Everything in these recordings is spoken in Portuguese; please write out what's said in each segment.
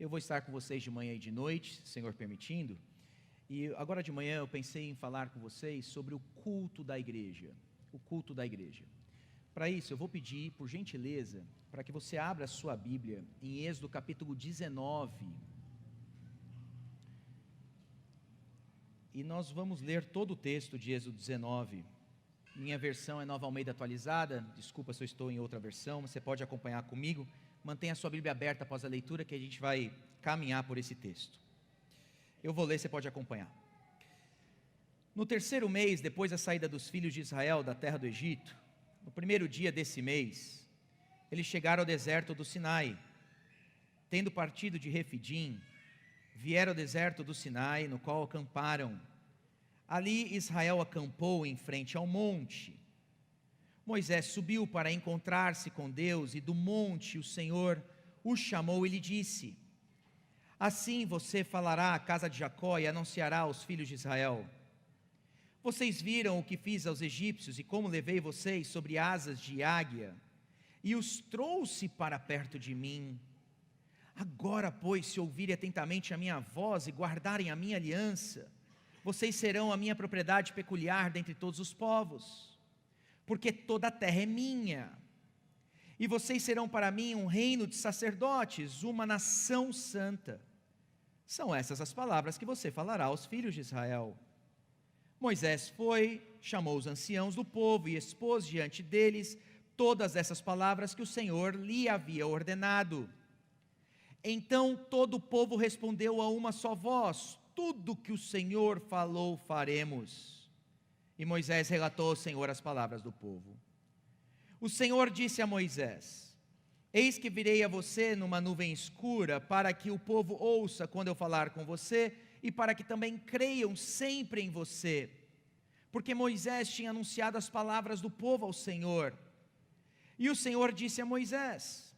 Eu vou estar com vocês de manhã e de noite, Senhor permitindo. E agora de manhã eu pensei em falar com vocês sobre o culto da igreja. O culto da igreja. Para isso eu vou pedir, por gentileza, para que você abra a sua Bíblia em Êxodo capítulo 19. E nós vamos ler todo o texto de Êxodo 19. Minha versão é Nova Almeida atualizada, desculpa se eu estou em outra versão, você pode acompanhar comigo. Mantenha a sua Bíblia aberta após a leitura, que a gente vai caminhar por esse texto. Eu vou ler, você pode acompanhar. No terceiro mês, depois da saída dos filhos de Israel da terra do Egito, no primeiro dia desse mês, eles chegaram ao deserto do Sinai. Tendo partido de Refidim, vieram ao deserto do Sinai, no qual acamparam. Ali Israel acampou em frente ao monte. Moisés subiu para encontrar-se com Deus, e do monte o Senhor o chamou e lhe disse: assim você falará à casa de Jacó e anunciará aos filhos de Israel: vocês viram o que fiz aos egípcios e como levei vocês sobre asas de águia e os trouxe para perto de mim. Agora, pois, se ouvirem atentamente a minha voz e guardarem a minha aliança, vocês serão a minha propriedade peculiar dentre todos os povos, porque toda a terra é minha, e vocês serão para mim um reino de sacerdotes, uma nação santa. São essas as palavras que você falará aos filhos de Israel. Moisés foi, chamou os anciãos do povo e expôs diante deles todas essas palavras que o Senhor lhe havia ordenado. Então todo o povo respondeu a uma só voz: tudo que o Senhor falou faremos. E Moisés relatou ao Senhor as palavras do povo. O Senhor disse a Moisés: eis que virei a você numa nuvem escura, para que o povo ouça quando eu falar com você, e para que também creiam sempre em você. Porque Moisés tinha anunciado as palavras do povo ao Senhor. E o Senhor disse a Moisés: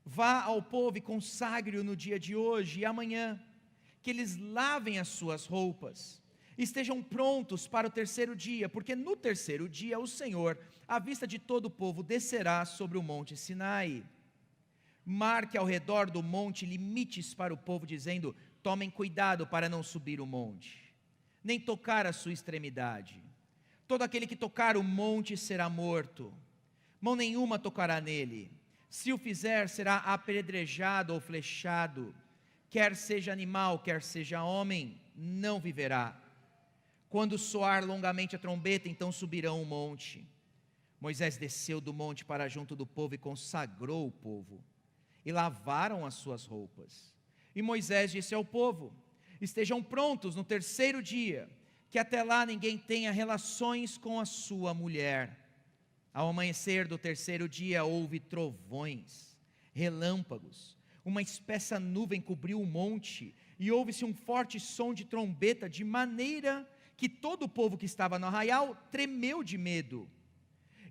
vá ao povo e consagre-o no dia de hoje e amanhã, que eles lavem as suas roupas, estejam prontos para o terceiro dia, porque no terceiro dia o Senhor, à vista de todo o povo, descerá sobre o monte Sinai. Marque ao redor do monte limites para o povo, dizendo: tomem cuidado para não subir o monte, nem tocar a sua extremidade. Todo aquele que tocar o monte será morto, mão nenhuma tocará nele. Se o fizer, será apedrejado ou flechado. Quer seja animal, quer seja homem, não viverá. Quando soar longamente a trombeta, então subirão o monte. Moisés desceu do monte para junto do povo e consagrou o povo, e lavaram as suas roupas. E Moisés disse ao povo: estejam prontos no terceiro dia, que até lá ninguém tenha relações com a sua mulher. Ao amanhecer do terceiro dia houve trovões, relâmpagos, uma espessa nuvem cobriu o monte, e houve-se um forte som de trombeta, de maneira que todo o povo que estava no arraial tremeu de medo.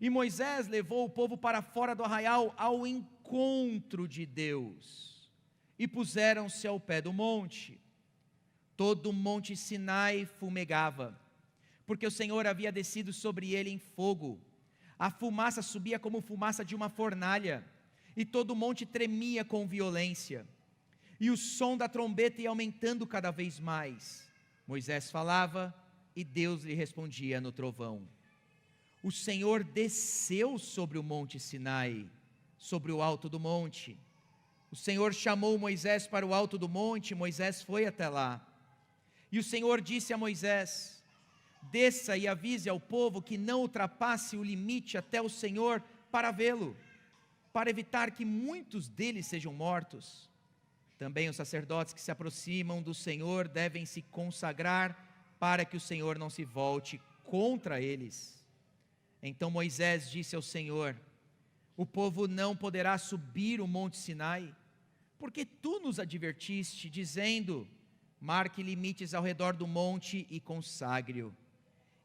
E Moisés levou o povo para fora do arraial ao encontro de Deus, e puseram-se ao pé do monte. Todo o monte Sinai fumegava, porque o Senhor havia descido sobre ele em fogo. A fumaça subia como fumaça de uma fornalha, e todo o monte tremia com violência. E o som da trombeta ia aumentando cada vez mais. Moisés falava, e Deus lhe respondia no trovão. O Senhor desceu sobre o monte Sinai, sobre o alto do monte. O Senhor chamou Moisés para o alto do monte, Moisés foi até lá. E o Senhor disse a Moisés: desça e avise ao povo que não ultrapasse o limite até o Senhor para vê-lo, para evitar que muitos deles sejam mortos. Também os sacerdotes que se aproximam do Senhor devem se consagrar, para que o Senhor não se volte contra eles. Então Moisés disse ao Senhor: o povo não poderá subir o monte Sinai, porque tu nos advertiste, dizendo: marque limites ao redor do monte e consagre-o.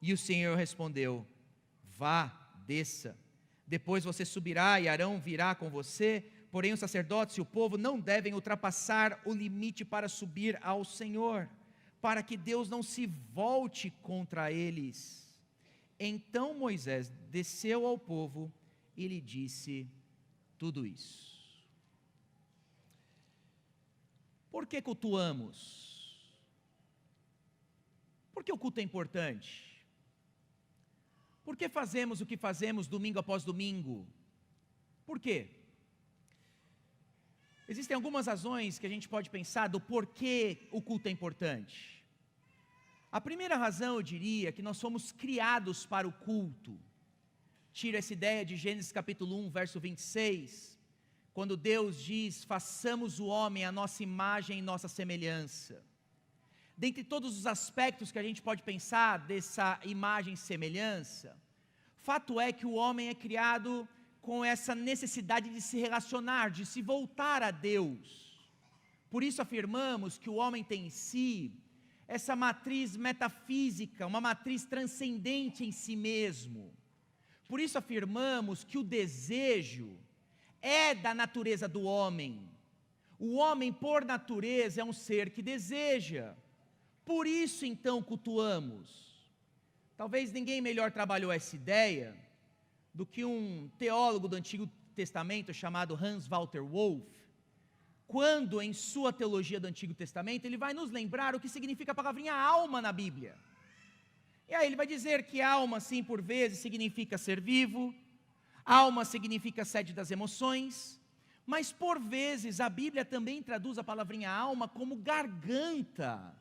E o Senhor respondeu: vá, desça, depois você subirá e Arão virá com você, porém os sacerdotes e o povo não devem ultrapassar o limite para subir ao Senhor, para que Deus não se volte contra eles. Então Moisés desceu ao povo e lhe disse tudo isso. Por que cultuamos? Por que o culto é importante? Por que fazemos o que fazemos domingo após domingo? Por quê? Existem algumas razões que a gente pode pensar do porquê o culto é importante. A primeira razão, eu diria, é que nós fomos criados para o culto. Tira essa ideia de Gênesis capítulo 1, verso 26, quando Deus diz: façamos o homem à nossa imagem e nossa semelhança. Dentre todos os aspectos que a gente pode pensar dessa imagem e semelhança, fato é que o homem é criado com essa necessidade de se relacionar, de se voltar a Deus. Por isso afirmamos que o homem tem em si essa matriz metafísica, uma matriz transcendente em si mesmo. Por isso afirmamos que o desejo é da natureza do homem. O homem, por natureza, é um ser que deseja. Por isso, então, cultuamos. Talvez ninguém melhor trabalhou essa ideia do que um teólogo do Antigo Testamento chamado Hans Walter Wolff, quando em sua teologia do Antigo Testamento, ele vai nos lembrar o que significa a palavrinha alma na Bíblia. E aí ele vai dizer que alma, sim, por vezes, significa ser vivo, alma significa sede das emoções, mas por vezes a Bíblia também traduz a palavrinha alma como garganta.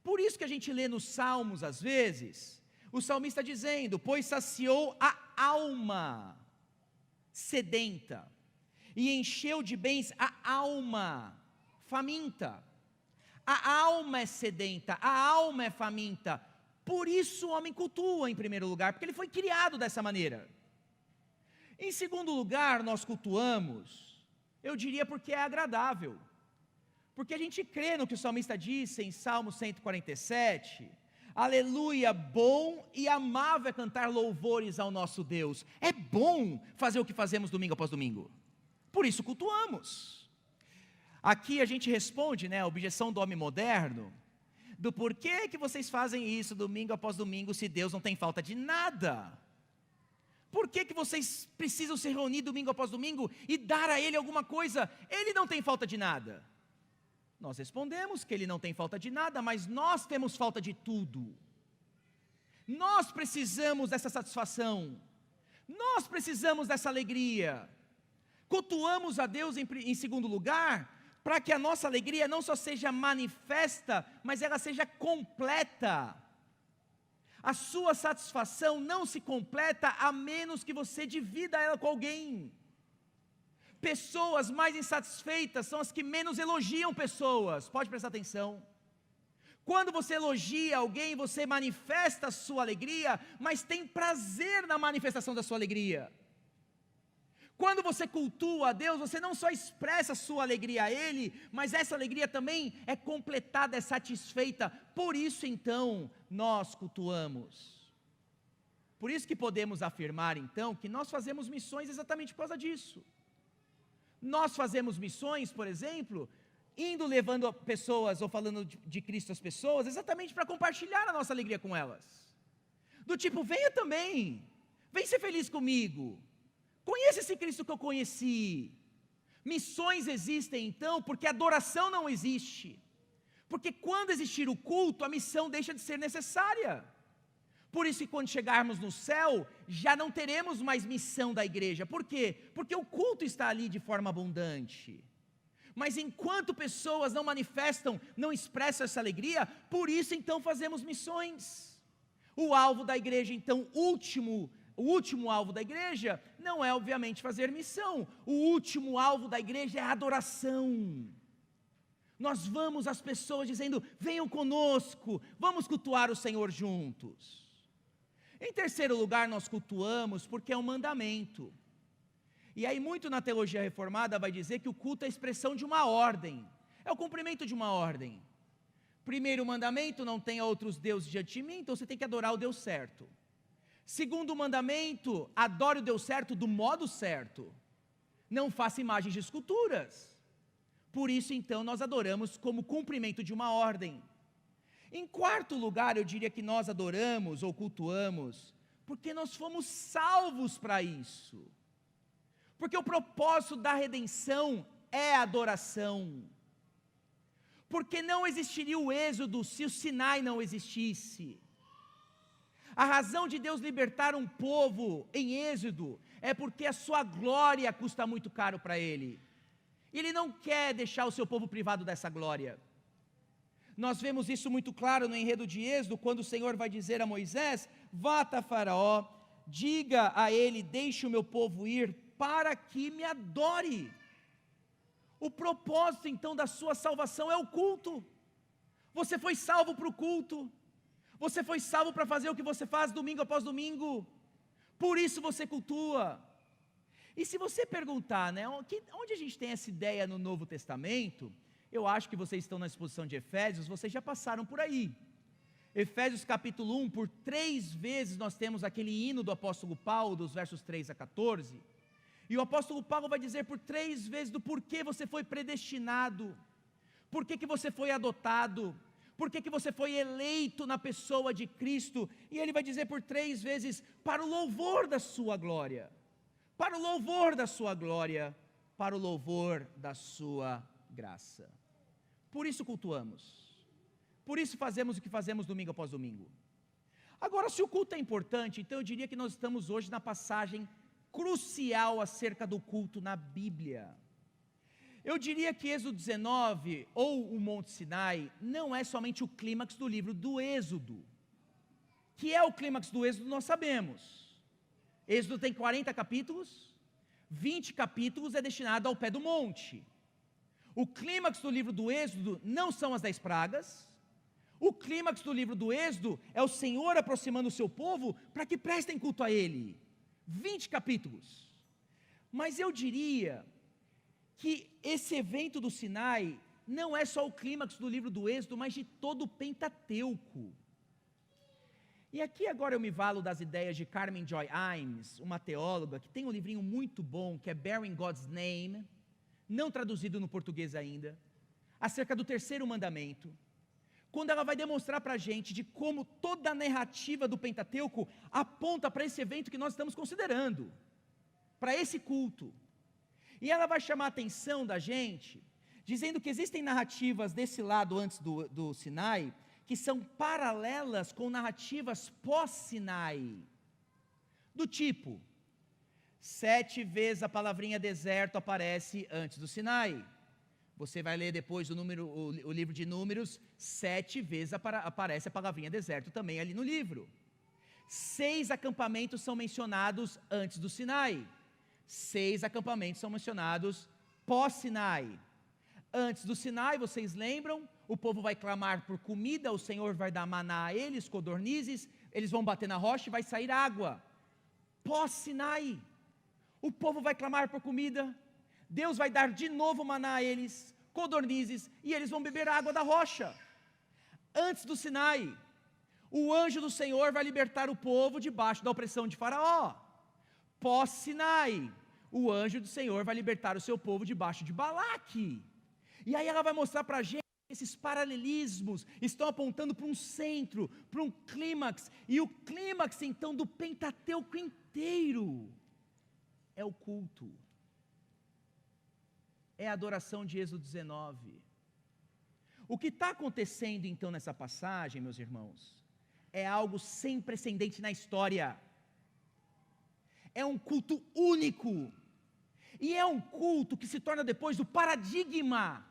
Por isso que a gente lê nos Salmos, às vezes, o salmista dizendo: pois saciou a alma sedenta, e encheu de bens a alma faminta. A alma é sedenta, a alma é faminta. Por isso o homem cultua em primeiro lugar, porque ele foi criado dessa maneira. Em segundo lugar, nós cultuamos, eu diria porque é agradável. Porque a gente crê no que o salmista disse em Salmo 147, aleluia, bom e amável é cantar louvores ao nosso Deus. É bom fazer o que fazemos domingo após domingo. Por isso cultuamos. Aqui a gente responde, a objeção do homem moderno, do porquê que vocês fazem isso domingo após domingo, se Deus não tem falta de nada. Por que vocês precisam se reunir domingo após domingo e dar a Ele alguma coisa? Ele não tem falta de nada. Nós respondemos que Ele não tem falta de nada, mas nós temos falta de tudo. Nós precisamos dessa satisfação, nós precisamos dessa alegria. Cultuamos a Deus em segundo lugar, para que a nossa alegria não só seja manifesta, mas ela seja completa. A sua satisfação não se completa a menos que você divida ela com alguém. Pessoas mais insatisfeitas são as que menos elogiam pessoas. Pode prestar atenção. Quando você elogia alguém, você manifesta a sua alegria, mas tem prazer na manifestação da sua alegria. Quando você cultua a Deus, você não só expressa a sua alegria a Ele, mas essa alegria também é completada, é satisfeita. Por isso então, nós cultuamos. Por isso que podemos afirmar então, que nós fazemos missões exatamente por causa disso. Nós fazemos missões, por exemplo, indo levando pessoas, ou falando de Cristo às pessoas, exatamente para compartilhar a nossa alegria com elas. Do tipo, venha também, vem ser feliz comigo. Conheça esse Cristo que eu conheci. Missões existem então porque a adoração não existe. Porque quando existir o culto, a missão deixa de ser necessária. Por isso que quando chegarmos no céu, já não teremos mais missão da igreja. Por quê? Porque o culto está ali de forma abundante. Mas enquanto pessoas não manifestam, não expressam essa alegria, por isso então fazemos missões. O alvo da igreja então, o último alvo da igreja não é obviamente fazer missão. O último alvo da igreja é a adoração. Nós vamos às pessoas dizendo: venham conosco, vamos cultuar o Senhor juntos. Em terceiro lugar, nós cultuamos porque é um mandamento. E aí muito na teologia reformada vai dizer que o culto é a expressão de uma ordem, é o cumprimento de uma ordem. Primeiro mandamento: não tenha outros deuses diante de mim, então você tem que adorar o Deus certo. Segundo mandamento: adore o Deus certo do modo certo. Não faça imagens de esculturas. Por isso então nós adoramos como cumprimento de uma ordem. Em quarto lugar, eu diria que nós adoramos ou cultuamos porque nós fomos salvos para isso. Porque o propósito da redenção é a adoração. Porque não existiria o êxodo se o Sinai não existisse. A razão de Deus libertar um povo em êxodo é porque a sua glória custa muito caro para Ele. Ele não quer deixar o seu povo privado dessa glória. Nós vemos isso muito claro no enredo de Êxodo, quando o Senhor vai dizer a Moisés: vá até Faraó, diga a ele, deixe o meu povo ir, para que me adore. O propósito então da sua salvação é o culto. Você foi salvo para o culto. Você foi salvo para fazer o que você faz domingo após domingo. Por isso você cultua. E se você perguntar, onde a gente tem essa ideia no Novo Testamento, eu acho que vocês estão na exposição de Efésios, vocês já passaram por aí. Efésios capítulo 1, por 3 vezes nós temos aquele hino do apóstolo Paulo, dos versos 3 a 14, e o apóstolo Paulo vai dizer por 3 vezes do porquê você foi predestinado, porquê que você foi adotado, porquê que você foi eleito na pessoa de Cristo, e ele vai dizer por 3 vezes, para o louvor da sua glória, para o louvor da sua glória, para o louvor da sua graça. Por isso cultuamos, por isso fazemos o que fazemos domingo após domingo. Agora, se o culto é importante, então eu diria que nós estamos hoje na passagem crucial acerca do culto na Bíblia. Eu diria que Êxodo 19, ou o Monte Sinai, não é somente o clímax do livro do Êxodo. Que é o clímax do Êxodo, nós sabemos. Êxodo tem 40 capítulos, 20 capítulos é destinado ao pé do monte. O clímax do livro do Êxodo não são as 10 pragas. O clímax do livro do Êxodo é o Senhor aproximando o seu povo para que prestem culto a Ele. 20 capítulos. Mas eu diria que esse evento do Sinai não é só o clímax do livro do Êxodo, mas de todo o Pentateuco. E aqui agora eu me valo das ideias de Carmen Joy Imes, uma teóloga que tem um livrinho muito bom, que é Bearing God's Name, não traduzido no português ainda, acerca do 3º mandamento, quando ela vai demonstrar para a gente de como toda a narrativa do Pentateuco aponta para esse evento que nós estamos considerando, para esse culto. E ela vai chamar a atenção da gente, dizendo que existem narrativas desse lado antes do Sinai, que são paralelas com narrativas pós-Sinai, do tipo, 7 vezes a palavrinha deserto aparece antes do Sinai. Você vai ler depois o livro de Números, 7 vezes aparece a palavrinha deserto também ali no livro. 6 acampamentos são mencionados antes do Sinai. 6 acampamentos são mencionados pós-Sinai. Antes do Sinai, vocês lembram? O povo vai clamar por comida, o Senhor vai dar maná a eles, codornizes, eles vão bater na rocha e vai sair água. Pós-Sinai, o povo vai clamar por comida, Deus vai dar de novo maná a eles, codornizes, e eles vão beber a água da rocha. Antes do Sinai, o anjo do Senhor vai libertar o povo debaixo da opressão de Faraó. Pós-Sinai, o anjo do Senhor vai libertar o seu povo debaixo de Balaque. E aí ela vai mostrar para a gente que esses paralelismos estão apontando para um centro, para um clímax, e o clímax então do Pentateuco inteiro é o culto. É a adoração de Êxodo 19. O que está acontecendo então nessa passagem, meus irmãos, é algo sem precedente na história. É um culto único. E é um culto que se torna depois o paradigma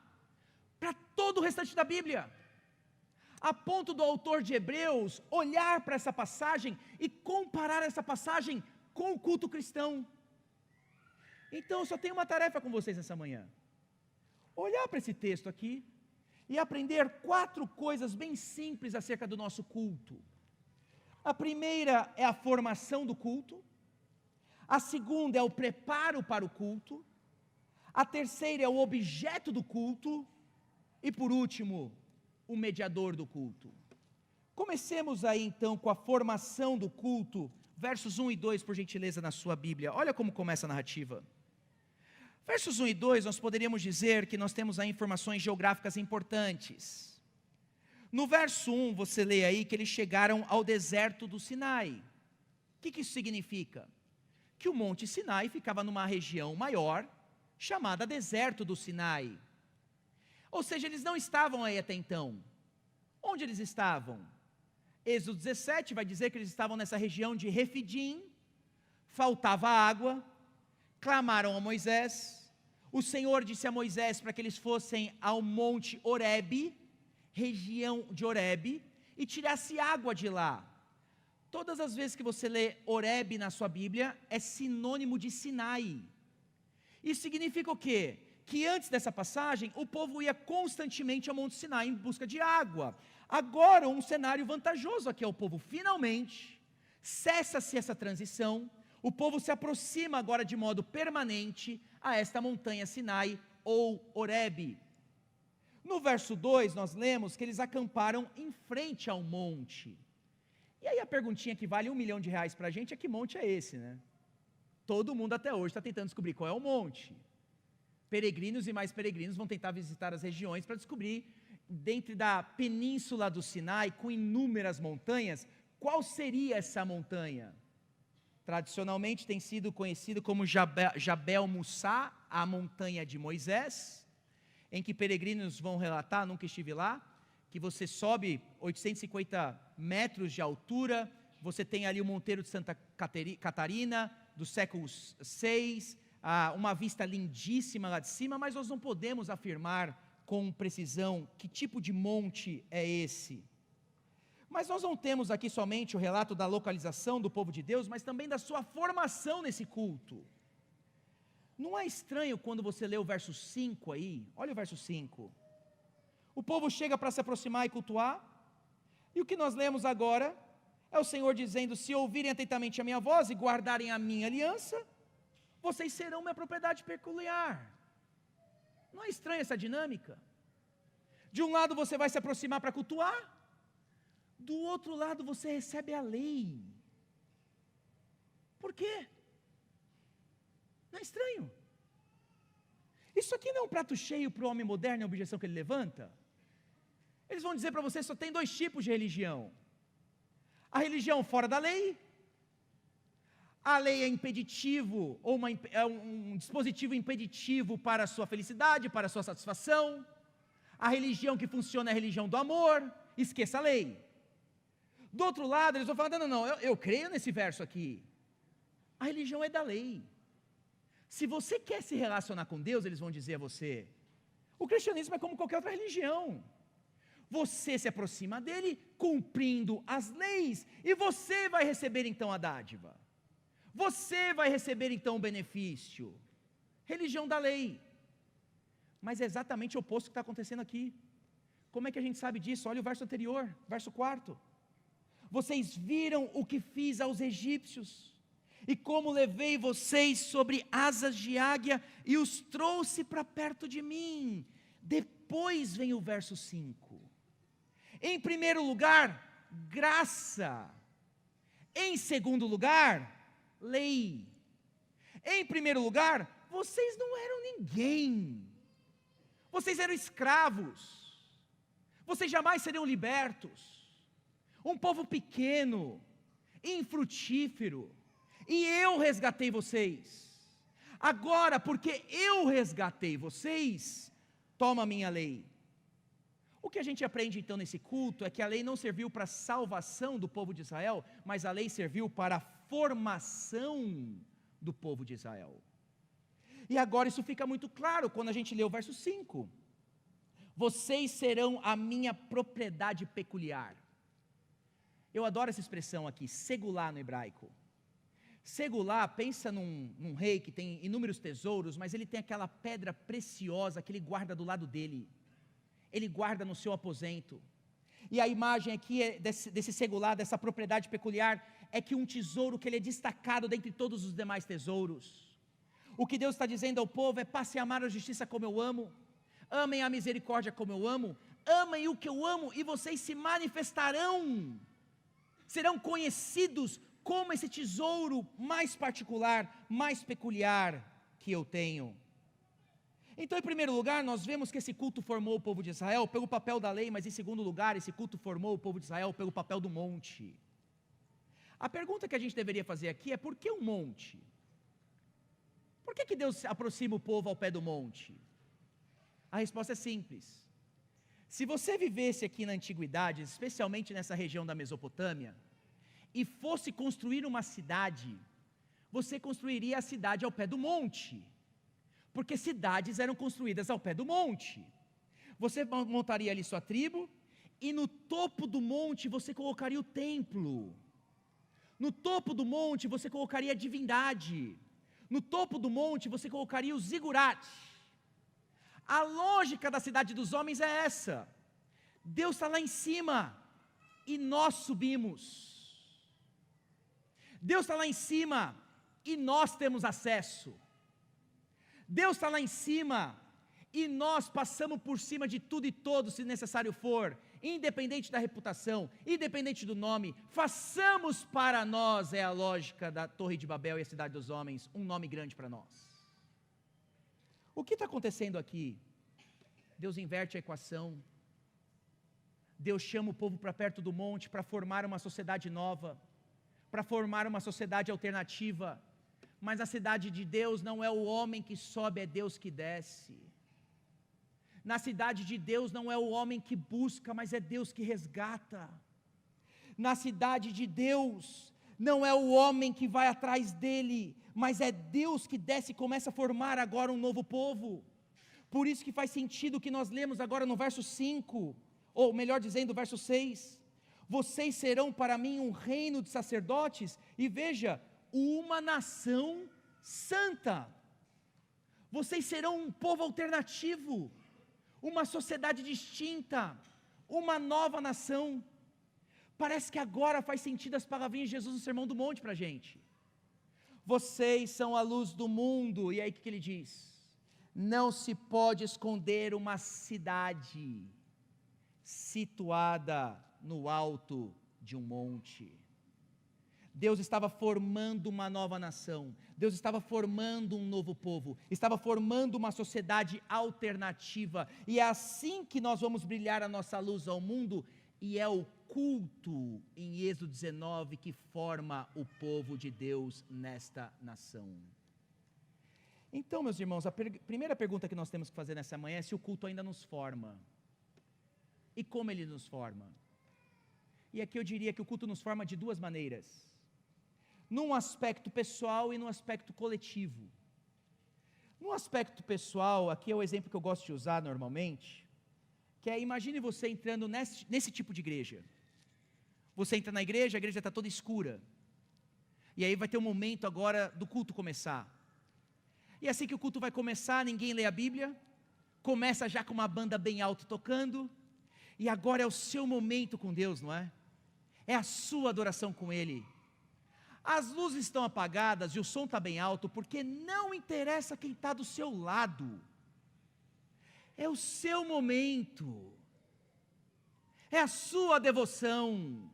para todo o restante da Bíblia. A ponto do autor de Hebreus olhar para essa passagem e comparar essa passagem com o culto cristão. Então eu só tenho uma tarefa com vocês nessa manhã. Olhar para esse texto aqui e aprender 4 coisas bem simples acerca do nosso culto. A primeira é a formação do culto. A segunda é o preparo para o culto. A terceira é o objeto do culto. E por último, o mediador do culto. Comecemos aí então com a formação do culto. Versos 1 e 2, por gentileza, na sua Bíblia. Olha como começa a narrativa. Versos 1 e 2, nós poderíamos dizer que nós temos aí informações geográficas importantes. No verso 1, você lê aí que eles chegaram ao deserto do Sinai. O que isso significa? Que o Monte Sinai ficava numa região maior, chamada deserto do Sinai. Ou seja, eles não estavam aí até então. Onde eles estavam? Êxodo 17 vai dizer que eles estavam nessa região de Refidim, faltava água, clamaram a Moisés, o Senhor disse a Moisés para que eles fossem ao monte Horebe, região de Horebe, e tirasse água de lá. Todas as vezes que você lê Horebe na sua Bíblia, é sinônimo de Sinai. Isso significa o quê? Que antes dessa passagem, o povo ia constantemente ao monte Sinai em busca de água. Agora, um cenário vantajoso aqui ao povo, finalmente, cessa-se essa transição, o povo se aproxima agora de modo permanente a esta montanha Sinai ou Horebe. No verso 2, nós lemos que eles acamparam em frente ao monte. E aí a perguntinha que vale R$1 milhão para a gente é: que monte é esse, né? Todo mundo até hoje está tentando descobrir qual é o monte. Peregrinos e mais peregrinos vão tentar visitar as regiões para descobrir, dentro da península do Sinai, com inúmeras montanhas, qual seria essa montanha? Tradicionalmente tem sido conhecido como Jabel Mussá, a montanha de Moisés, em que peregrinos vão relatar, nunca estive lá, que você sobe 850 metros de altura, você tem ali o Monteiro de Santa Catarina, do século VI, uma vista lindíssima lá de cima, mas nós não podemos afirmar com precisão que tipo de monte é esse. Mas nós não temos aqui somente o relato da localização do povo de Deus, mas também da sua formação nesse culto. Não é estranho quando você lê o verso 5 aí? Olha o verso 5. O povo chega para se aproximar e cultuar, e o que nós lemos agora é o Senhor dizendo: se ouvirem atentamente a minha voz e guardarem a minha aliança, vocês serão minha propriedade peculiar. Não é estranha essa dinâmica? De um lado você vai se aproximar para cultuar, do outro lado você recebe a lei. Por quê? Não é estranho? Isso aqui não é um prato cheio para o homem moderno, é a objeção que ele levanta? Eles vão dizer para você: só tem 2 tipos de religião. A religião fora da lei. A lei é impeditivo, ou é um dispositivo impeditivo para a sua felicidade, para a sua satisfação. A religião que funciona é a religião do amor, esqueça a lei. Do outro lado, eles vão falar: não, eu creio nesse verso aqui. A religião é da lei. Se você quer se relacionar com Deus, eles vão dizer a você, o cristianismo é como qualquer outra religião. Você se aproxima dele cumprindo as leis, e você vai receber então a dádiva. Você vai receber então o benefício. Religião da lei. Mas é exatamente o oposto que está acontecendo aqui. Como é que a gente sabe disso? Olha o verso anterior, verso 4. Vocês viram o que fiz aos egípcios, e como levei vocês sobre asas de águia, e os trouxe para perto de mim. Depois vem o verso 5. Em primeiro lugar, graça. Em segundo lugar, lei. Em primeiro lugar, vocês não eram ninguém. Vocês eram escravos. Vocês jamais seriam libertos. Um povo pequeno, infrutífero. E eu resgatei vocês. Agora, porque eu resgatei vocês, toma a minha lei. O que a gente aprende então nesse culto é que a lei não serviu para a salvação do povo de Israel, mas a lei serviu para a formação do povo de Israel. E agora isso fica muito claro quando a gente lê o verso 5. Vocês serão a minha propriedade peculiar. Eu adoro essa expressão aqui, segulá no hebraico. Segulá, pensa num rei que tem inúmeros tesouros, mas ele tem aquela pedra preciosa que ele guarda do lado dele. Ele guarda no seu aposento. E a imagem aqui desse segulá, dessa propriedade peculiar, é que um tesouro que ele é destacado dentre todos os demais tesouros. O que Deus está dizendo ao povo é: passem a amar a justiça como eu amo, amem a misericórdia como eu amo, amem o que eu amo, e vocês se manifestarão, serão conhecidos como esse tesouro mais particular, mais peculiar que eu tenho. Então, em primeiro lugar, nós vemos que esse culto formou o povo de Israel pelo papel da lei, mas em segundo lugar, esse culto formou o povo de Israel pelo papel do monte. A pergunta que a gente deveria fazer aqui é: por que um monte? Por que Deus aproxima o povo ao pé do monte? A resposta é simples. Se você vivesse aqui na antiguidade, especialmente nessa região da Mesopotâmia, e fosse construir uma cidade, você construiria a cidade ao pé do monte, porque cidades eram construídas ao pé do monte. Você montaria ali sua tribo, e no topo do monte você colocaria o templo. No topo do monte você colocaria a divindade. No topo do monte você colocaria o zigurat. A lógica da cidade dos homens é essa: Deus está lá em cima e nós subimos. Deus está lá em cima e nós temos acesso. Deus está lá em cima e nós passamos por cima de tudo e todos, se necessário for, independente da reputação, independente do nome. Façamos para nós, é a lógica da Torre de Babel e a cidade dos homens, um nome grande para nós. O que está acontecendo aqui? Deus inverte a equação. Deus chama o povo para perto do monte para formar uma sociedade nova, para formar uma sociedade alternativa. Mas a cidade de Deus não é o homem que sobe, é Deus que desce. Na cidade de Deus não é o homem que busca, mas é Deus que resgata. Na cidade de Deus não é o homem que vai atrás dele, mas é Deus que desce e começa a formar agora um novo povo. Por isso que faz sentido o que nós lemos agora no verso 5, ou melhor dizendo, verso 6. Vocês serão para mim um reino de sacerdotes, e veja, uma nação santa. Vocês serão um povo alternativo, uma sociedade distinta, uma nova nação. Parece que agora faz sentido as palavrinhas de Jesus no Sermão do Monte para a gente. Vocês são a luz do mundo. E aí o que ele diz? Não se pode esconder uma cidade situada no alto de um monte. Deus estava formando uma nova nação, Deus estava formando um novo povo, estava formando uma sociedade alternativa, e é assim que nós vamos brilhar a nossa luz ao mundo, e é o culto em Êxodo 19 que forma o povo de Deus nesta nação. Então, meus irmãos, a primeira pergunta que nós temos que fazer nessa manhã é se o culto ainda nos forma, e como ele nos forma. E aqui eu diria que o culto nos forma de duas maneiras: num aspecto pessoal e num aspecto coletivo. No aspecto pessoal, aqui é o exemplo que eu gosto de usar normalmente, que é, imagine você entrando nesse tipo de igreja. Você entra na igreja, a igreja está toda escura, e aí vai ter um momento agora do culto começar, e assim que o culto vai começar, ninguém lê a Bíblia, começa já com uma banda bem alta tocando, e agora é o seu momento com Deus, não é? É a sua adoração com Ele. As luzes estão apagadas e o som está bem alto, porque não interessa quem está do seu lado. É o seu momento. É a sua devoção.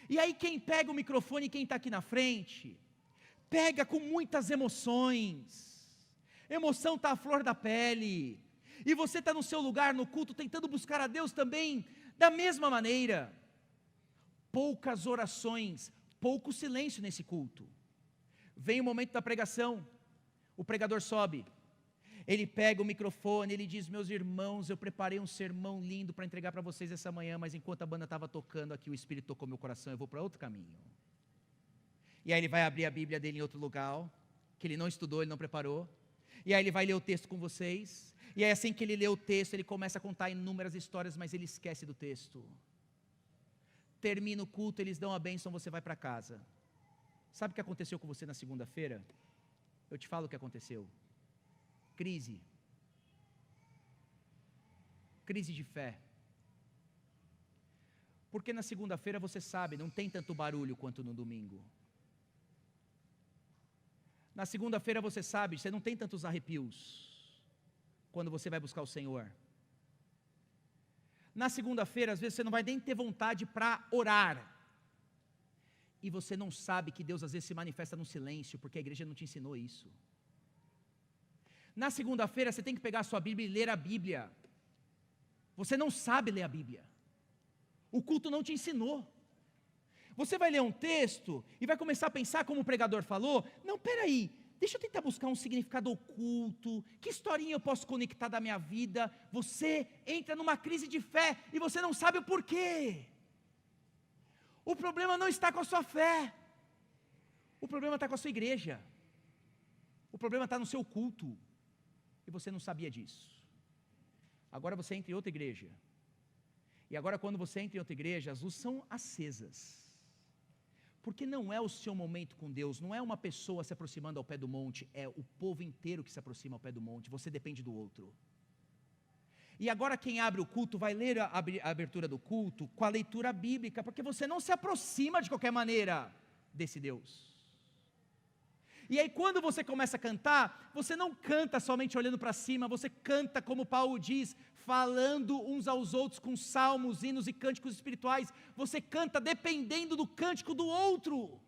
E aí quem pega o microfone, quem está aqui na frente, pega com muitas emoções. Emoção está à flor da pele. E você está no seu lugar no culto, tentando buscar a Deus também, da mesma maneira. Poucas orações, pouco silêncio nesse culto. Vem o momento da pregação, o pregador sobe, ele pega o microfone, ele diz: meus irmãos, eu preparei um sermão lindo para entregar para vocês essa manhã, mas enquanto a banda estava tocando aqui, o Espírito tocou meu coração, eu vou para outro caminho. E aí ele vai abrir a Bíblia dele em outro lugar, que ele não estudou, ele não preparou, e aí ele vai ler o texto com vocês, e aí assim que ele lê o texto, ele começa a contar inúmeras histórias, mas ele esquece do texto. Termina o culto, eles dão a bênção, você vai para casa. Sabe o que aconteceu com você na segunda-feira? Eu te falo o que aconteceu. Crise. Crise de fé. Porque na segunda-feira você sabe, não tem tanto barulho quanto no domingo. Na segunda-feira você sabe, você não tem tantos arrepios quando você vai buscar o Senhor. Na segunda-feira, às vezes você não vai nem ter vontade para orar. E você não sabe que Deus às vezes se manifesta no silêncio, porque a igreja não te ensinou isso. Na segunda-feira você tem que pegar a sua Bíblia e ler a Bíblia. Você não sabe ler a Bíblia. O culto não te ensinou. Você vai ler um texto e vai começar a pensar como o pregador falou. Não, peraí, deixa eu tentar buscar um significado oculto, que historinha eu posso conectar da minha vida. Você entra numa crise de fé e você não sabe o porquê. O problema não está com a sua fé, o problema está com a sua igreja, o problema está no seu culto, e você não sabia disso. Agora você entra em outra igreja, e agora quando você entra em outra igreja, as luzes são acesas, porque não é o seu momento com Deus, não é uma pessoa se aproximando ao pé do monte, é o povo inteiro que se aproxima ao pé do monte, você depende do outro. E agora quem abre o culto vai ler a abertura do culto com a leitura bíblica, porque você não se aproxima de qualquer maneira desse Deus. E aí quando você começa a cantar, você não canta somente olhando para cima, você canta como Paulo diz, falando uns aos outros com salmos, hinos e cânticos espirituais, você canta dependendo do cântico do outro.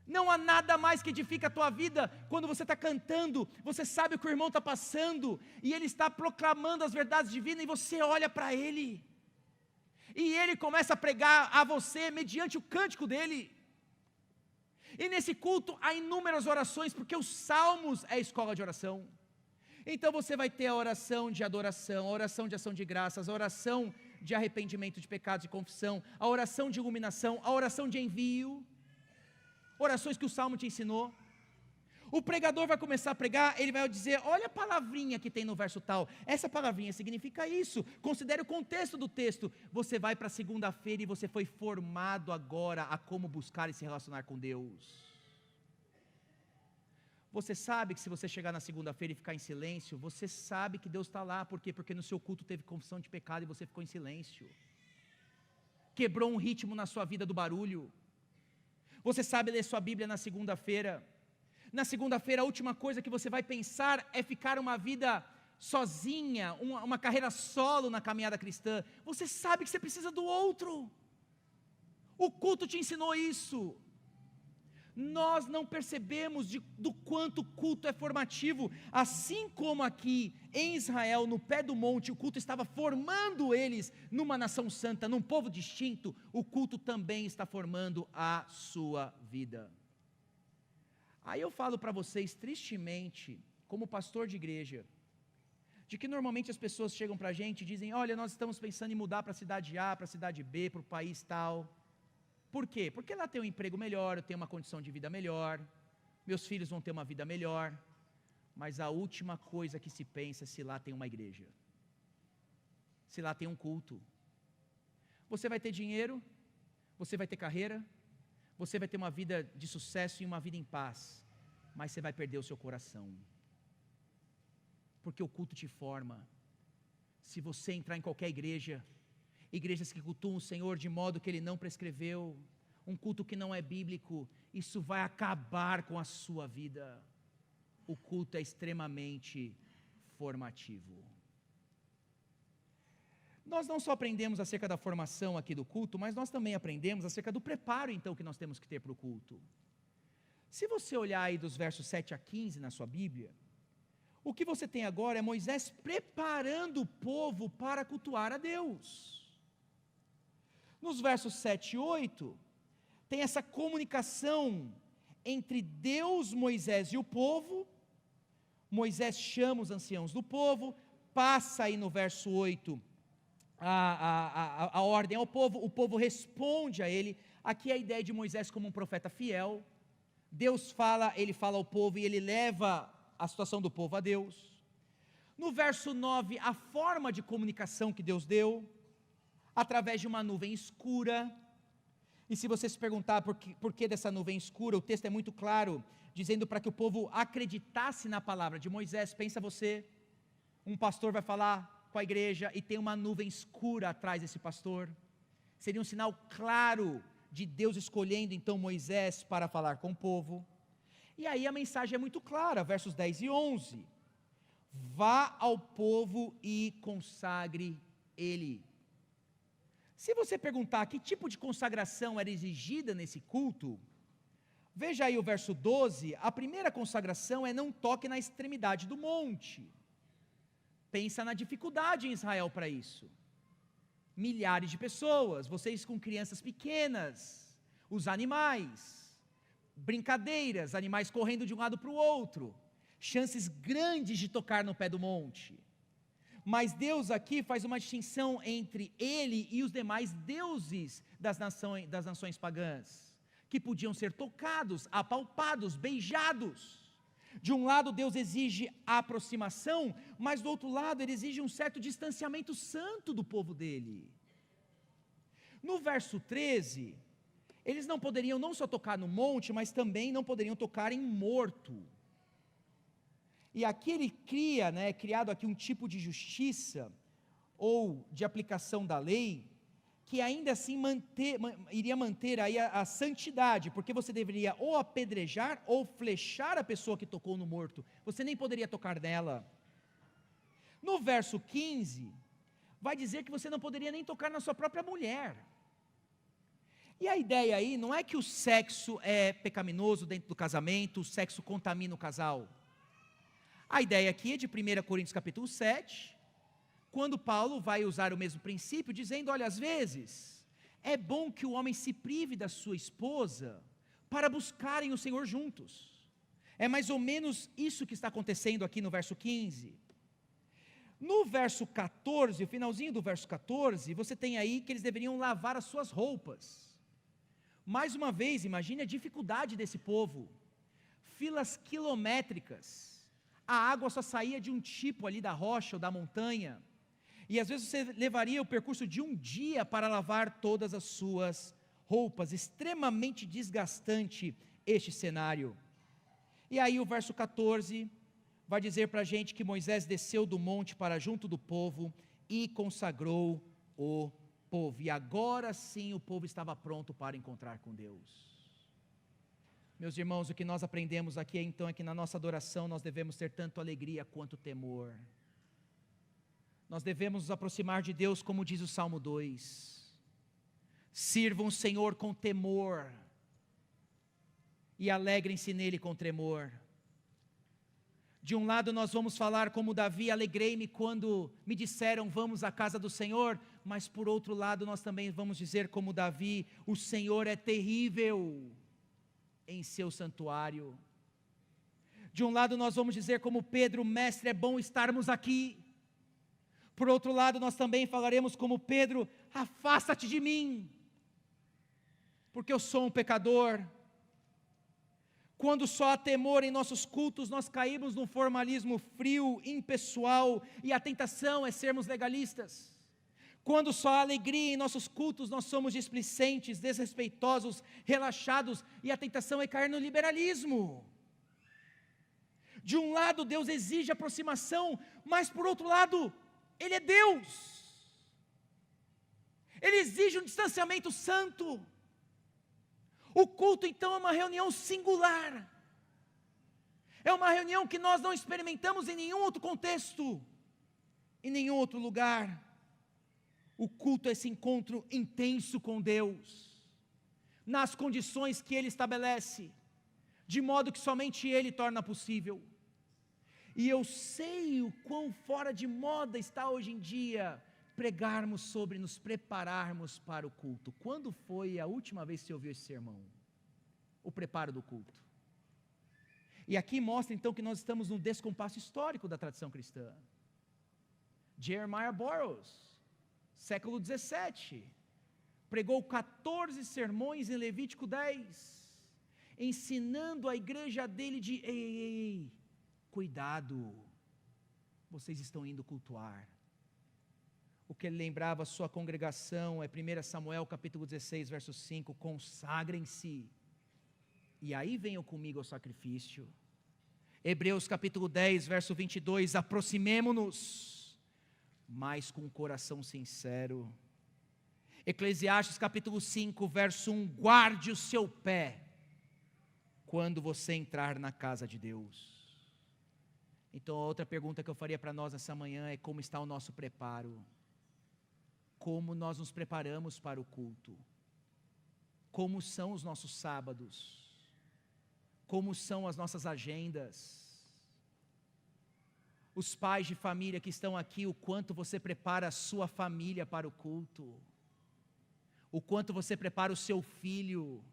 Não há nada mais que edifica a tua vida, quando você está cantando, você sabe o que o irmão está passando, e ele está proclamando as verdades divinas, e você olha para ele, e ele começa a pregar a você, mediante o cântico dele, e nesse culto há inúmeras orações, porque os salmos é a escola de oração, então você vai ter a oração de adoração, a oração de ação de graças, a oração de arrependimento de pecados e confissão, a oração de iluminação, a oração de envio, orações que o Salmo te ensinou. O pregador vai começar a pregar, ele vai dizer, olha a palavrinha que tem no verso tal, essa palavrinha significa isso, considere o contexto do texto. Você vai para segunda-feira e você foi formado agora a como buscar e se relacionar com Deus. Você sabe que se você chegar na segunda-feira e ficar em silêncio, você sabe que Deus está lá. Por quê? Porque no seu culto teve confissão de pecado e você ficou em silêncio. Quebrou um ritmo na sua vida do barulho. Você sabe ler sua Bíblia na segunda-feira. Na segunda-feira a última coisa que você vai pensar é ficar uma vida sozinha, uma carreira solo na caminhada cristã. Você sabe que você precisa do outro. O culto te ensinou isso. Nós não percebemos do quanto o culto é formativo, assim como aqui em Israel, no pé do monte, o culto estava formando eles numa nação santa, num povo distinto, o culto também está formando a sua vida. Aí eu falo para vocês, tristemente, como pastor de igreja, de que normalmente as pessoas chegam para a gente e dizem, olha, nós estamos pensando em mudar para a cidade A, para a cidade B, para o país tal. Por quê? Porque lá tem um emprego melhor, eu tenho uma condição de vida melhor, meus filhos vão ter uma vida melhor, mas a última coisa que se pensa é se lá tem uma igreja, se lá tem um culto. Você vai ter dinheiro, você vai ter carreira, você vai ter uma vida de sucesso e uma vida em paz, mas você vai perder o seu coração, porque o culto te forma. Se você entrar em qualquer igrejas que cultuam o Senhor de modo que Ele não prescreveu, um culto que não é bíblico, isso vai acabar com a sua vida. O culto é extremamente formativo. Nós não só aprendemos acerca da formação aqui do culto, mas nós também aprendemos acerca do preparo então que nós temos que ter para o culto. Se você olhar aí dos versos 7 a 15 na sua Bíblia, o que você tem agora é Moisés preparando o povo para cultuar a Deus. Nos versos 7 e 8, tem essa comunicação entre Deus, Moisés e o povo. Moisés chama os anciãos do povo, passa aí no verso 8 a ordem ao povo, o povo responde a ele. Aqui é a ideia de Moisés como um profeta fiel. Deus fala, ele fala ao povo e ele leva a situação do povo a Deus. No verso 9, a forma de comunicação que Deus deu, através de uma nuvem escura. E se você se perguntar por que dessa nuvem escura, o texto é muito claro, dizendo para que o povo acreditasse na palavra de Moisés. Pensa você, um pastor vai falar com a igreja e tem uma nuvem escura atrás desse pastor, seria um sinal claro de Deus escolhendo então Moisés para falar com o povo. E aí a mensagem é muito clara, versos 10 e 11, vá ao povo e consagre ele. Se você perguntar que tipo de consagração era exigida nesse culto, veja aí o verso 12, a primeira consagração é não toque na extremidade do monte. Pensa na dificuldade em Israel para isso. Milhares de pessoas, vocês com crianças pequenas, os animais, brincadeiras, animais correndo de um lado para o outro, chances grandes de tocar no pé do monte. Mas Deus aqui faz uma distinção entre ele e os demais deuses das nações pagãs, que podiam ser tocados, apalpados, beijados. De um lado Deus exige a aproximação, mas do outro lado ele exige um certo distanciamento santo do povo dele. No verso 13, eles não poderiam não só tocar no monte, mas também não poderiam tocar em morto. E aqui ele criado aqui um tipo de justiça, ou de aplicação da lei, que ainda assim iria manter aí a santidade, porque você deveria ou apedrejar, ou flechar a pessoa que tocou no morto, você nem poderia tocar nela. No verso 15, vai dizer que você não poderia nem tocar na sua própria mulher. E a ideia aí não é que o sexo é pecaminoso dentro do casamento, o sexo contamina o casal. A ideia aqui é de 1 Coríntios capítulo 7, quando Paulo vai usar o mesmo princípio, dizendo, olha, às vezes, é bom que o homem se prive da sua esposa, para buscarem o Senhor juntos. É mais ou menos isso que está acontecendo aqui no verso 15. No verso 14, o finalzinho do verso 14, você tem aí que eles deveriam lavar as suas roupas. Mais uma vez, imagine a dificuldade desse povo, filas quilométricas, a água só saía de um tipo ali da rocha ou da montanha, e às vezes você levaria o percurso de um dia para lavar todas as suas roupas, extremamente desgastante este cenário. E aí o verso 14 vai dizer para a gente que Moisés desceu do monte para junto do povo e consagrou o povo, e agora sim o povo estava pronto para encontrar com Deus. Meus irmãos, o que nós aprendemos aqui então é que na nossa adoração nós devemos ter tanto alegria quanto temor. Nós devemos nos aproximar de Deus como diz o Salmo 2, sirvam o Senhor com temor, e alegrem-se nele com tremor. De um lado nós vamos falar como Davi, alegrei-me quando me disseram vamos à casa do Senhor, mas por outro lado nós também vamos dizer como Davi, o Senhor é terrível em seu santuário. De um lado nós vamos dizer como Pedro, mestre, é bom estarmos aqui. Por outro lado nós também falaremos como Pedro, afasta-te de mim, porque eu sou um pecador. Quando só há temor em nossos cultos, nós caímos num formalismo frio, impessoal, e a tentação é sermos legalistas. Quando só há alegria em nossos cultos, nós somos displicentes, desrespeitosos, relaxados, e a tentação é cair no liberalismo. De um lado Deus exige aproximação, mas por outro lado, Ele é Deus. Ele exige um distanciamento santo. O culto então é uma reunião singular, é uma reunião que nós não experimentamos em nenhum outro contexto, em nenhum outro lugar. O culto é esse encontro intenso com Deus, nas condições que Ele estabelece, de modo que somente Ele torna possível. E eu sei o quão fora de moda está hoje em dia pregarmos sobre nos prepararmos para o culto. Quando foi a última vez que você ouviu esse sermão? O preparo do culto. E aqui mostra então que nós estamos num descompasso histórico da tradição cristã. Jeremiah Burroughs, século 17, pregou 14 sermões em Levítico 10, ensinando a igreja dele de ei, cuidado, vocês estão indo cultuar. O que ele lembrava a sua congregação é 1 Samuel capítulo 16, verso 5, consagrem-se, e aí venham comigo ao sacrifício. Hebreus capítulo 10, verso 22, aproximemo-nos, mas com o coração sincero. Eclesiastes capítulo 5, verso 1, guarde o seu pé, quando você entrar na casa de Deus. Então a outra pergunta que eu faria para nós essa manhã é como está o nosso preparo? Como nós nos preparamos para o culto? Como são os nossos sábados? Como são as nossas agendas? Os pais de família que estão aqui, o quanto você prepara a sua família para o culto? O quanto você prepara o seu filho?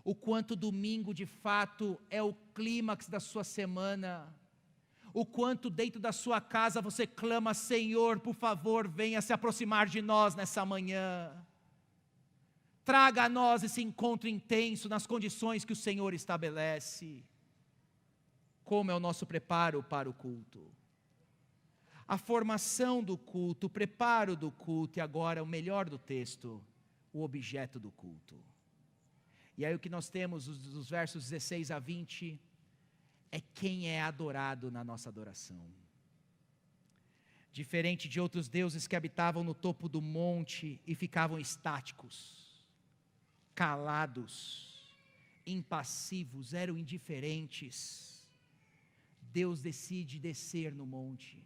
o quanto domingo de fato é o clímax da sua semana, o quanto dentro da sua casa você clama: Senhor, por favor, venha se aproximar de nós nessa manhã, traga a nós esse encontro intenso nas condições que o Senhor estabelece. Como é o nosso preparo para o culto, a formação do culto, o preparo do culto, e agora o melhor do texto, o objeto do culto. E aí o que nós temos dos versos 16 a 20, é quem é adorado na nossa adoração. Diferente de outros deuses que habitavam no topo do monte e ficavam estáticos, calados, impassivos, eram indiferentes, Deus decide descer no monte.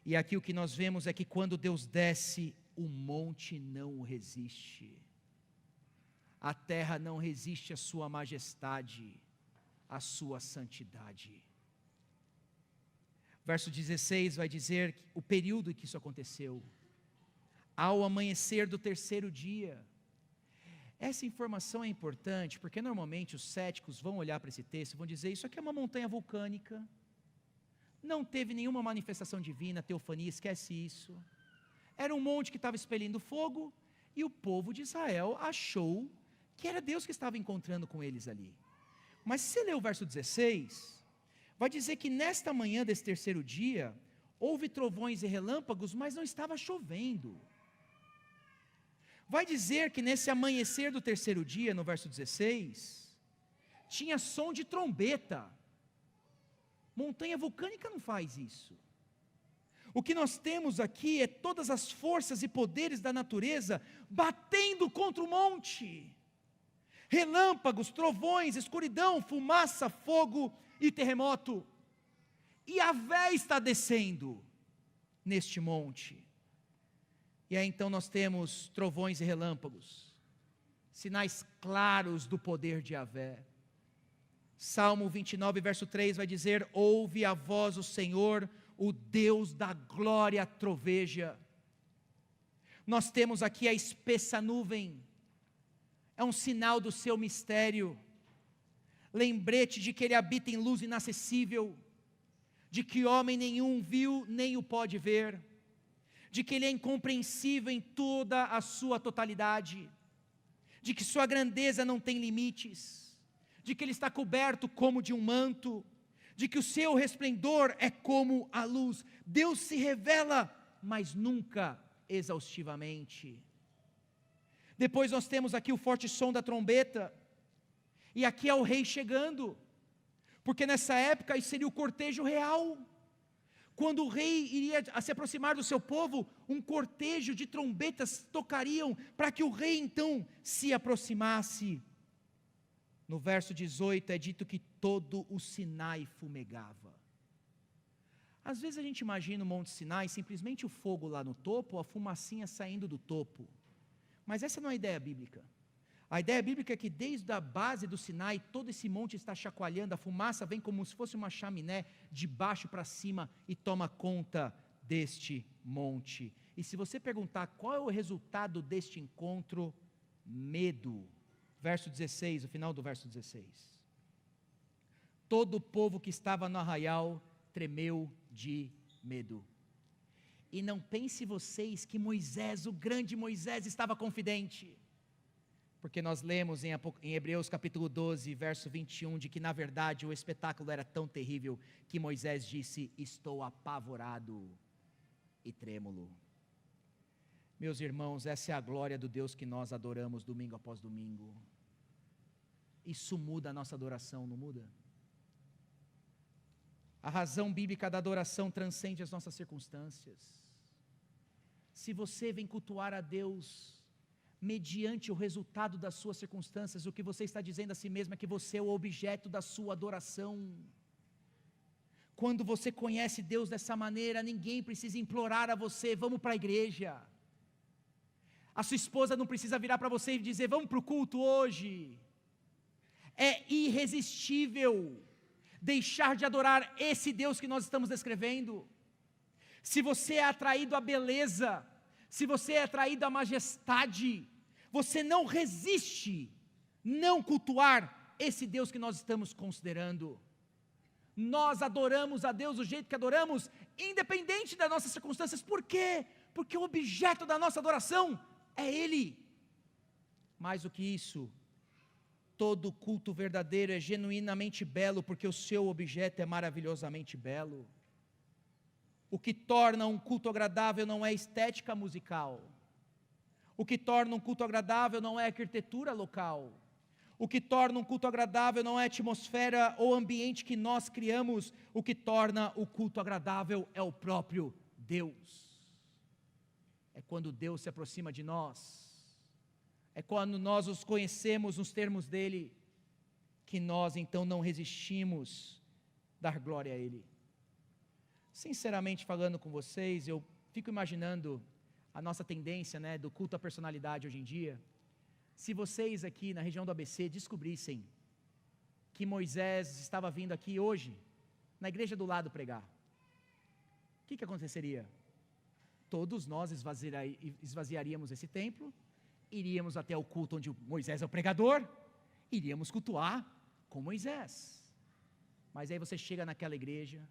E aqui o que nós vemos é que quando Deus desce, o monte não o resiste. A terra não resiste à sua majestade, à sua santidade. Verso 16 vai dizer o período em que isso aconteceu: ao amanhecer do terceiro dia. Essa informação é importante, porque normalmente os céticos vão olhar para esse texto e vão dizer: isso aqui é uma montanha vulcânica, não teve nenhuma manifestação divina, teofania, esquece isso. Era um monte que estava expelindo fogo, e o povo de Israel achou que era Deus que estava encontrando com eles ali. Mas se você ler o verso 16, vai dizer que nesta manhã desse terceiro dia, houve trovões e relâmpagos, mas não estava chovendo. Vai dizer que nesse amanhecer do terceiro dia, no verso 16, tinha som de trombeta. Montanha vulcânica não faz isso. O que nós temos aqui é todas as forças e poderes da natureza batendo contra o monte. Relâmpagos, trovões, escuridão, fumaça, fogo e terremoto. E Yahvé está descendo neste monte. E aí então nós temos trovões e relâmpagos, sinais claros do poder de Yahvé. Salmo 29, verso 3 vai dizer: ouve a voz do Senhor, o Deus da glória troveja. Nós temos aqui a espessa nuvem, é um sinal do seu mistério, lembrete de que ele habita em luz inacessível, de que homem nenhum viu nem o pode ver, de que ele é incompreensível em toda a sua totalidade, de que sua grandeza não tem limites, de que ele está coberto como de um manto, de que o seu resplendor é como a luz. Deus se revela, mas nunca exaustivamente. Depois nós temos aqui o forte som da trombeta, e aqui é o rei chegando, porque nessa época isso seria o cortejo real. Quando o rei iria se aproximar do seu povo, um cortejo de trombetas tocariam para que o rei então se aproximasse. No verso 18 é dito que todo o Sinai fumegava. Às vezes a gente imagina o Monte Sinai simplesmente o fogo lá no topo, a fumacinha saindo do topo. Mas essa não é a ideia bíblica. A ideia bíblica é que desde a base do Sinai, todo esse monte está chacoalhando, a fumaça vem como se fosse uma chaminé de baixo para cima e toma conta deste monte. E se você perguntar qual é o resultado deste encontro, medo. Verso 16, o final do verso 16. Todo o povo que estava no arraial tremeu de medo. E não pense vocês que Moisés, o grande Moisés, estava confidente. Porque nós lemos em Hebreus capítulo 12, verso 21, de que na verdade o espetáculo era tão terrível que Moisés disse: estou apavorado e trêmulo. Meus irmãos, essa é a glória do Deus que nós adoramos domingo após domingo. Isso muda a nossa adoração, não muda? A razão bíblica da adoração transcende as nossas circunstâncias. Se você vem cultuar a Deus mediante o resultado das suas circunstâncias, o que você está dizendo a si mesmo é que você é o objeto da sua adoração. Quando você conhece Deus dessa maneira, ninguém precisa implorar a você: vamos para a igreja. A sua esposa não precisa virar para você e dizer: vamos para o culto hoje. É irresistível deixar de adorar esse Deus que nós estamos descrevendo. Se você é atraído à beleza, se você é atraído à majestade, você não resiste não cultuar esse Deus que nós estamos considerando. Nós adoramos a Deus do jeito que adoramos, independente das nossas circunstâncias. Por quê? Porque o objeto da nossa adoração é Ele. Mais do que isso, todo culto verdadeiro é genuinamente belo, porque o seu objeto é maravilhosamente belo. O que torna um culto agradável não é estética musical. O que torna um culto agradável não é arquitetura local. O que torna um culto agradável não é a atmosfera ou ambiente que nós criamos. O que torna o culto agradável é o próprio Deus. É quando Deus se aproxima de nós. É quando nós os conhecemos nos termos dEle, que nós então não resistimos dar glória a Ele. Sinceramente falando com vocês, eu fico imaginando a nossa tendência, do culto à personalidade hoje em dia. Se vocês aqui na região do ABC descobrissem que Moisés estava vindo aqui hoje, na igreja do lado pregar, o que aconteceria? Todos nós esvaziaríamos esse templo, iríamos até o culto onde Moisés é o pregador, iríamos cultuar com Moisés. Mas aí você chega naquela igreja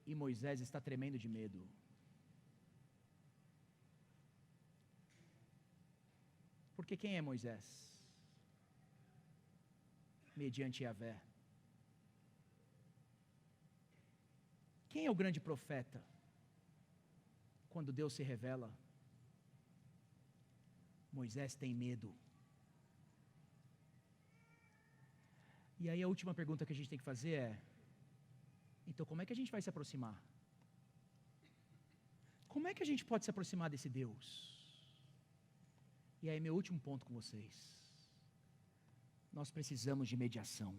e Moisés está tremendo de medo. Porque quem é Moisés? Mediante Yahvé. Quem é o grande profeta? Quando Deus se revela, Moisés tem medo. E aí a última pergunta que a gente tem que fazer é: então como é que a gente vai se aproximar? Como é que a gente pode se aproximar desse Deus? E aí meu último ponto com vocês: nós precisamos de mediação.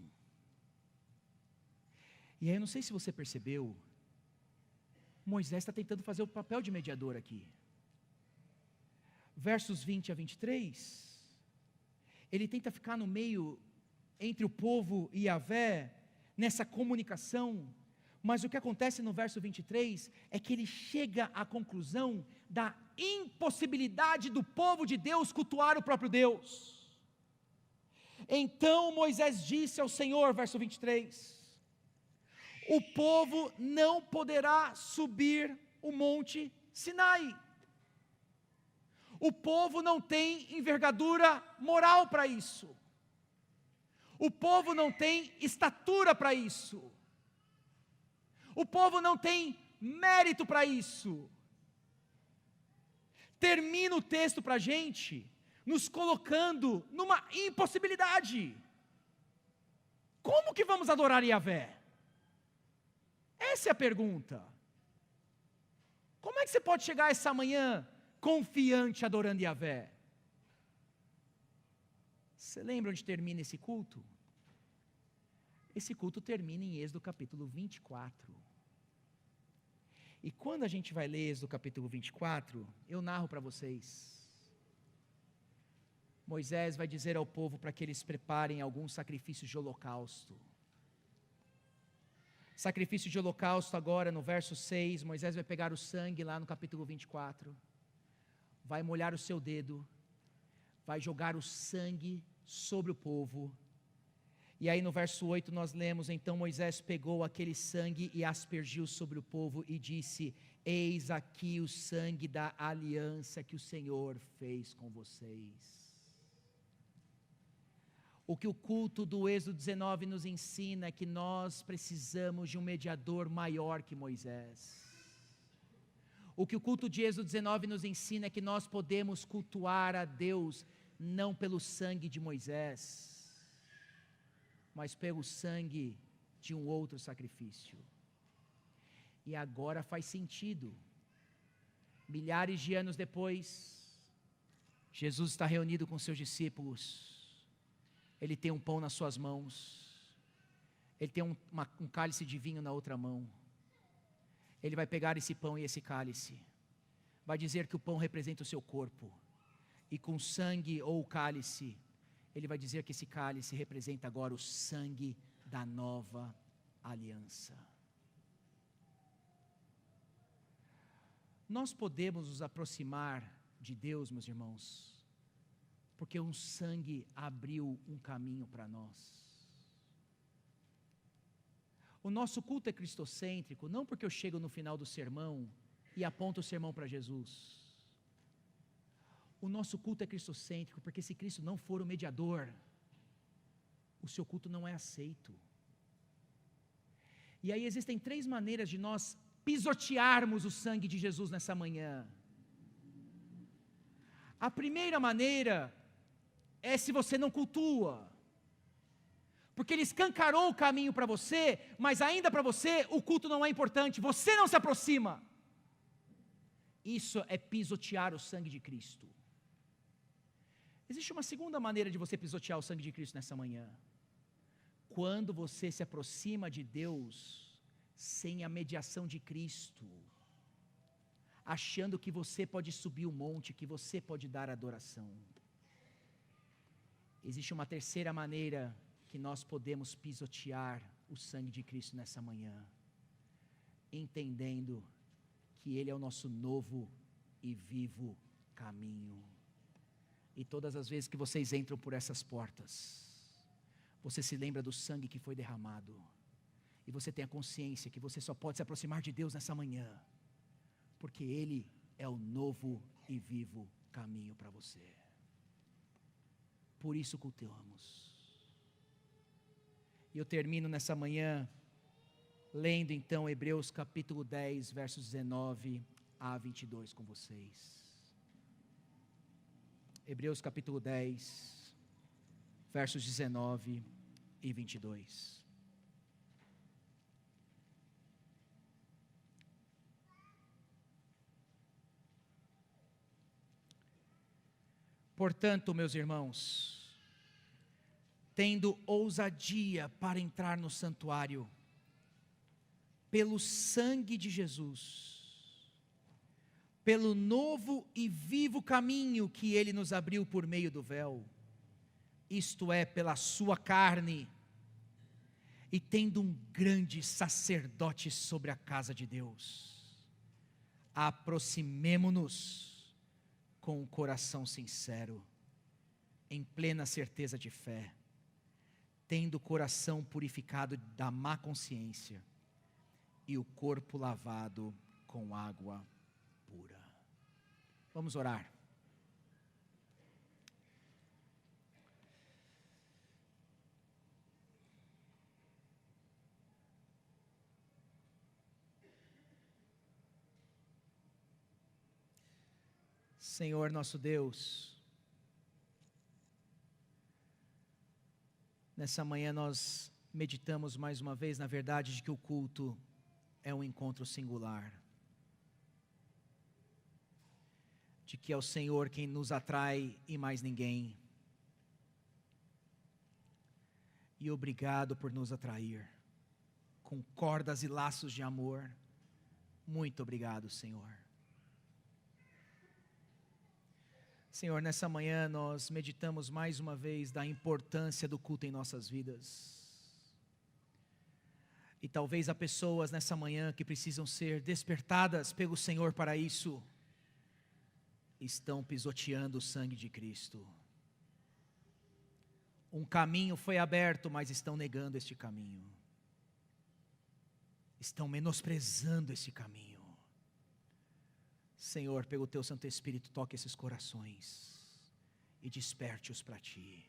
E aí eu não sei se você percebeu, Moisés está tentando fazer o papel de mediador aqui. Versos 20 a 23, ele tenta ficar no meio entre o povo e Yahvé, nessa comunicação. Mas o que acontece no verso 23 é que ele chega à conclusão da impossibilidade do povo de Deus cultuar o próprio Deus. Então Moisés disse ao Senhor, verso 23, o povo não poderá subir o monte Sinai. O povo não tem envergadura moral para isso. O povo não tem estatura para isso. O povo não tem mérito para isso. Termina o texto para a gente, nos colocando numa impossibilidade. Como que vamos adorar Yahvé? Essa é a pergunta. Como é que você pode chegar essa manhã confiante adorando Yahvé? Você lembra onde termina esse culto? Esse culto termina em Êxodo capítulo 24. E quando a gente vai ler Êxodo capítulo 24, eu narro para vocês. Moisés vai dizer ao povo para que eles preparem alguns sacrifícios de holocausto. Sacrifício de holocausto agora no verso 6, Moisés vai pegar o sangue lá no capítulo 24, vai molhar o seu dedo, vai jogar o sangue sobre o povo. E aí no verso 8 nós lemos: então Moisés pegou aquele sangue e aspergiu sobre o povo e disse: eis aqui o sangue da aliança que o Senhor fez com vocês. O que o culto do Êxodo 19 nos ensina é que nós precisamos de um mediador maior que Moisés. O que o culto de Êxodo 19 nos ensina é que nós podemos cultuar a Deus não pelo sangue de Moisés, mas pelo sangue de um outro sacrifício. E agora faz sentido. Milhares de anos depois, Jesus está reunido com seus discípulos. Ele tem um pão nas suas mãos, ele tem um cálice de vinho na outra mão. Ele vai pegar esse pão e esse cálice, vai dizer que o pão representa o seu corpo, e com o sangue ou o cálice, ele vai dizer que esse cálice representa agora o sangue da nova aliança. Nós podemos nos aproximar de Deus, meus irmãos, Porque um sangue abriu um caminho para nós. O nosso culto é cristocêntrico, não porque eu chego no final do sermão e aponto o sermão para Jesus. O nosso culto é cristocêntrico porque se Cristo não for o mediador, o seu culto não é aceito. E aí existem 3 maneiras de nós pisotearmos o sangue de Jesus nessa manhã. A primeira maneira é se você não cultua. Porque Ele escancarou o caminho para você, mas ainda para você o culto não é importante, você não se aproxima. Isso é pisotear o sangue de Cristo. Existe uma segunda maneira de você pisotear o sangue de Cristo nessa manhã. Quando você se aproxima de Deus sem a mediação de Cristo, achando que você pode subir o monte, que você pode dar adoração. Existe uma terceira maneira que nós podemos pisotear o sangue de Cristo nessa manhã, entendendo que Ele é o nosso novo e vivo caminho. E todas as vezes que vocês entram por essas portas, você se lembra do sangue que foi derramado, e você tem a consciência que você só pode se aproximar de Deus nessa manhã, porque Ele é o novo e vivo caminho para você. Por isso cultuamos. E eu termino nessa manhã lendo então Hebreus capítulo 10, versos 19 a 22 com vocês. Hebreus capítulo 10, versos 19 e 22. Portanto, meus irmãos, tendo ousadia para entrar no santuário, pelo sangue de Jesus, pelo novo e vivo caminho que Ele nos abriu por meio do véu, isto é, pela sua carne, e tendo um grande sacerdote sobre a casa de Deus, aproximemo-nos com o coração sincero, em plena certeza de fé, tendo o coração purificado da má consciência e o corpo lavado com água pura. Vamos orar. Senhor nosso Deus, nessa manhã nós meditamos mais uma vez na verdade de que o culto é um encontro singular, de que é o Senhor quem nos atrai e mais ninguém. E obrigado por nos atrair com cordas e laços de amor. Muito obrigado, Senhor. Senhor, nessa manhã nós meditamos mais uma vez da importância do culto em nossas vidas. E talvez há pessoas nessa manhã que precisam ser despertadas pelo Senhor para isso. Estão pisoteando o sangue de Cristo. Um caminho foi aberto, mas estão negando este caminho. Estão menosprezando esse caminho. Senhor, pelo Teu Santo Espírito, toque esses corações e desperte-os para Ti.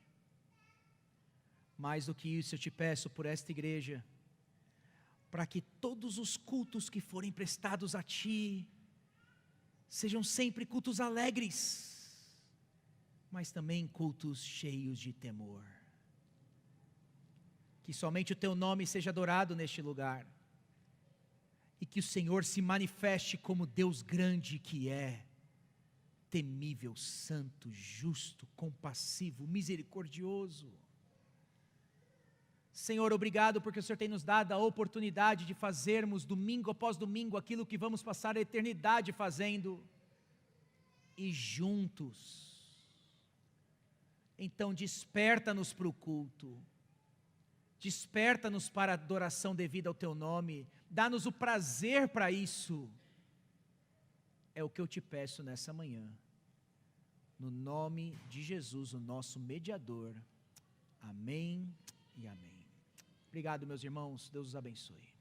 Mais do que isso, eu te peço por esta igreja, para que todos os cultos que forem prestados a Ti, sejam sempre cultos alegres, mas também cultos cheios de temor. Que somente o Teu nome seja adorado neste lugar, e que o Senhor se manifeste como Deus grande que é, temível, santo, justo, compassivo, misericordioso. Senhor, obrigado porque o Senhor tem nos dado a oportunidade de fazermos domingo após domingo aquilo que vamos passar a eternidade fazendo, e juntos. Então desperta-nos para o culto, desperta-nos para a adoração devida ao Teu nome, dá-nos o prazer para isso. É o que eu te peço nessa manhã, no nome de Jesus, o nosso mediador. Amém e amém. Obrigado, meus irmãos. Deus os abençoe.